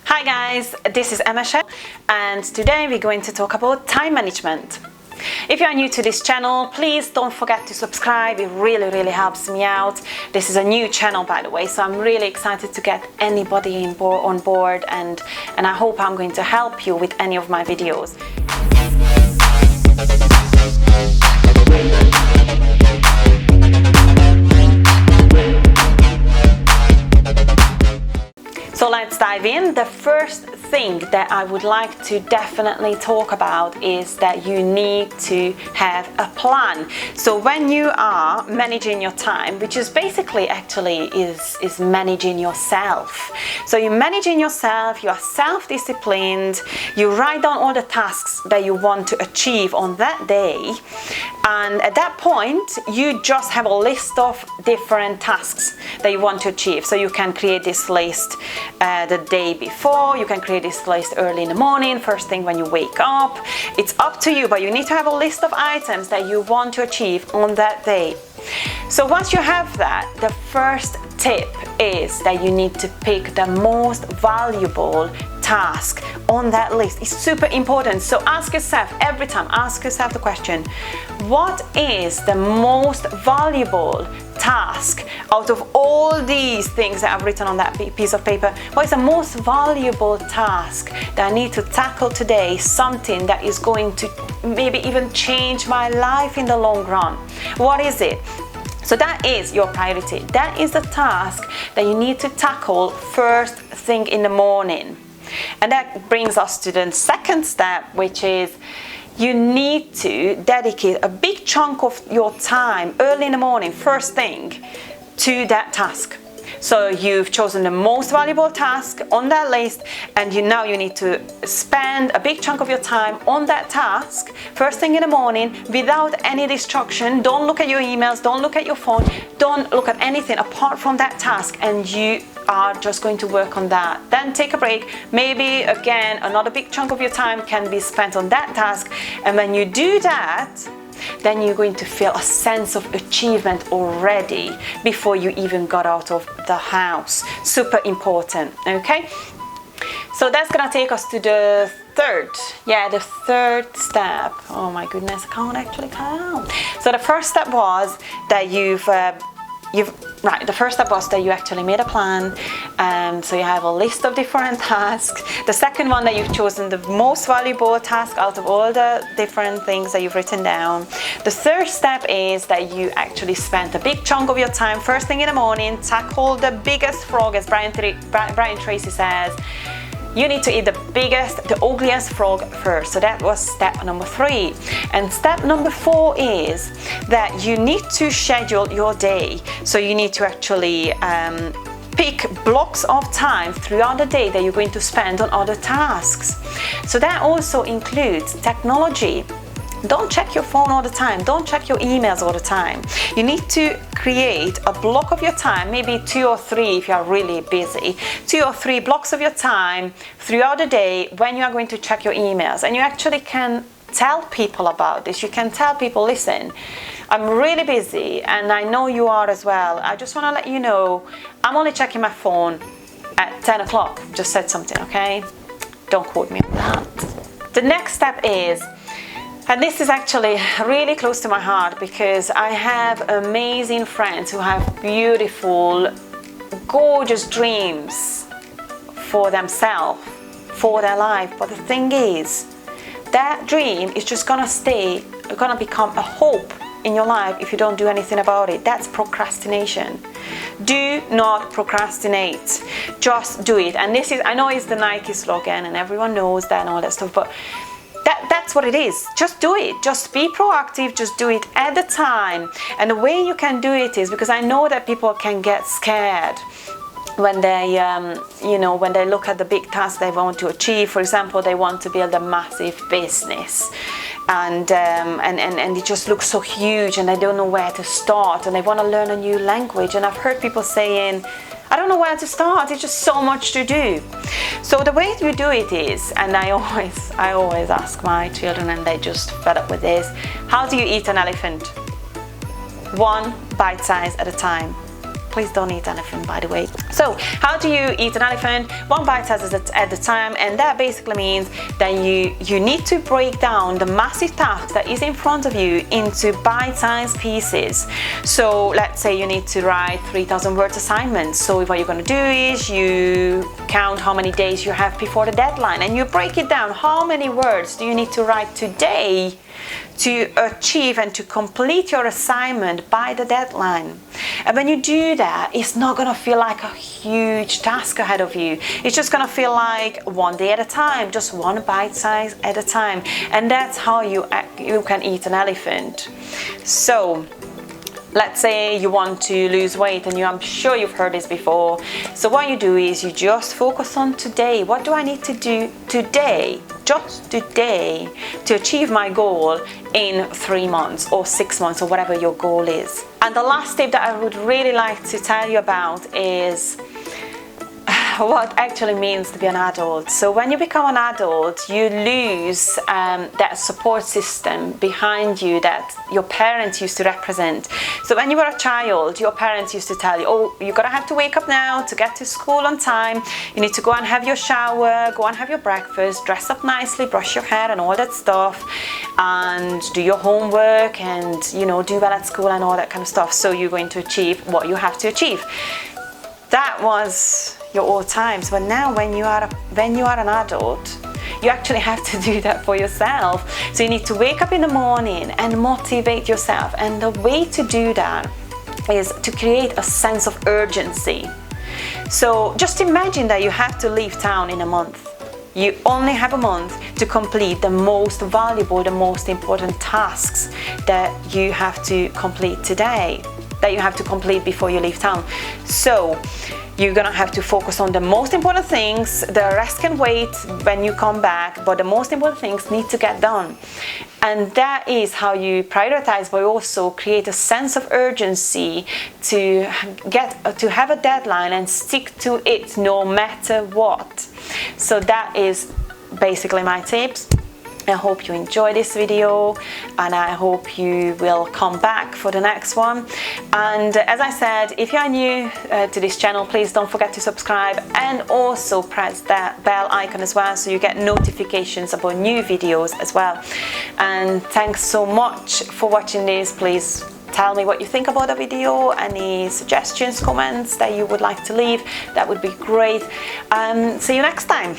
Hi guys, this is Emma and today we're going to talk about time management. If you are new to this channel, please don't forget to subscribe. It really helps me out. This is a new channel, by the way, so I'm really excited to get anybody on board and I hope I'm going to help you with any of my videos. So let's dive in. The first thing that I would like to definitely talk about is that you need to have a plan. So when you are managing your time, which is basically actually is managing yourself. So you're managing yourself, you are self-disciplined, you write down all the tasks that you want to achieve on that day, and at that point you just have a list of different tasks that you want to achieve. So you can create this list the day before, you can create this list early in the morning, first thing when you wake up. It's up to you, but you need to have a list of items that you want to achieve on that day. So once you have that, the first tip is that you need to pick the most valuable task on that list. It's super important. So ask yourself every time, ask yourself the question, what is the most valuable task out of all these things that I've written on that piece of paper? What is the most valuable task that I need to tackle today? Something that is going to maybe even change my life in the long run. What is it? So that is your priority. That is the task that you need to tackle first thing in the morning. And that brings us to the second step, which is you need to dedicate a big chunk of your time early in the morning, first thing, to that task. So you've chosen the most valuable task on that list, and now you need to spend a big chunk of your time on that task first thing in the morning without any distraction. Don't look at your emails, don't look at your phone, don't look at anything apart from that task, and you are just going to work on that. Then take a break. Maybe again another big chunk of your time can be spent on that task, and when you do that, then you're going to feel a sense of achievement already before you even got out of the house. Super important, okay? So that's gonna take us to the third step. Oh my goodness, I can't actually count. So the first step was that the first step was that you actually made a plan. So you have a list of different tasks. The second one, that you've chosen the most valuable task out of all the different things that you've written down. The third step is that you actually spent a big chunk of your time first thing in the morning, tackle the biggest frog, as Brian Tracy says. You need to eat the biggest, the ugliest frog first. So that was step number 3. And step number 4 is that you need to schedule your day. So you need to actually pick blocks of time throughout the day that you're going to spend on other tasks. So that also includes technology. Don't check your phone all the time. Don't check your emails all the time. You need to create a block of your time, maybe 2 or 3 if you are really busy, 2 or 3 blocks of your time throughout the day when you are going to check your emails. And you actually can tell people about this. You can tell people, listen, I'm really busy and I know you are as well. I just want to let you know I'm only checking my phone at 10 o'clock. Just said something, okay? Don't quote me on that. The next step is, and this is actually really close to my heart because I have amazing friends who have beautiful, gorgeous dreams for themselves, for their life. But the thing is, that dream is just gonna become a hope in your life if you don't do anything about it. That's procrastination. Do not procrastinate. Just do it. And this is, I know it's the Nike slogan and everyone knows that and all that stuff, but that's what it is. Just do it. Just be proactive. Just do it at the time. And the way you can do it is because I know that people can get scared when they, when they look at the big tasks they want to achieve. For example, they want to build a massive business, and it just looks so huge, and they don't know where to start, and they want to learn a new language. And I've heard people saying, I don't know where to start, it's just so much to do. So the way you do it is, and I always ask my children, and they just fed up with this, how do you eat an elephant? One bite size at a time. Please don't eat elephant, by the way. So how do you eat an elephant? One bite size at a time, and that basically means that you need to break down the massive task that is in front of you into bite-sized pieces. So let's say you need to write 3,000 words assignments. So what you're going to do is you count how many days you have before the deadline, and you break it down. How many words do you need to write today to achieve and to complete your assignment by the deadline? And when you do that, it's not going to feel like a huge task ahead of you. It's just going to feel like one day at a time, just one bite size at a time. And that's how you can eat an elephant. So let's say you want to lose weight, and I'm sure you've heard this before. So what you do is you just focus on today. What do I need to do today, just today, to achieve my goal in 3 months or 6 months or whatever your goal is? And the last tip that I would really like to tell you about is what actually means to be an adult. So when you become an adult, you lose that support system behind you that your parents used to represent. So when you were a child, your parents used to tell you, oh, you're gonna have to wake up now to get to school on time. You need to go and have your shower, go and have your breakfast, dress up nicely, brush your hair and all that stuff, and do your homework and, you know, do well at school and all that kind of stuff. So you're going to achieve what you have to achieve. That was your old times. But now when you are an adult, you actually have to do that for yourself. So you need to wake up in the morning and motivate yourself. And the way to do that is to create a sense of urgency. So just imagine that you have to leave town in a month. You only have a month to complete the most valuable, the most important tasks that you have to complete today, that you have to complete before you leave town. So you're gonna have to focus on the most important things. The rest can wait when you come back, but the most important things need to get done. And that is how you prioritize, but also create a sense of urgency to have a deadline and stick to it no matter what. So that is basically my tips. I hope you enjoyed this video, and I hope you will come back for the next one. And as I said, if you are new to this channel, please don't forget to subscribe and also press that bell icon as well, so you get notifications about new videos as well. And thanks so much for watching this. Please tell me what you think about the video, any suggestions, comments that you would like to leave. That would be great. See you next time.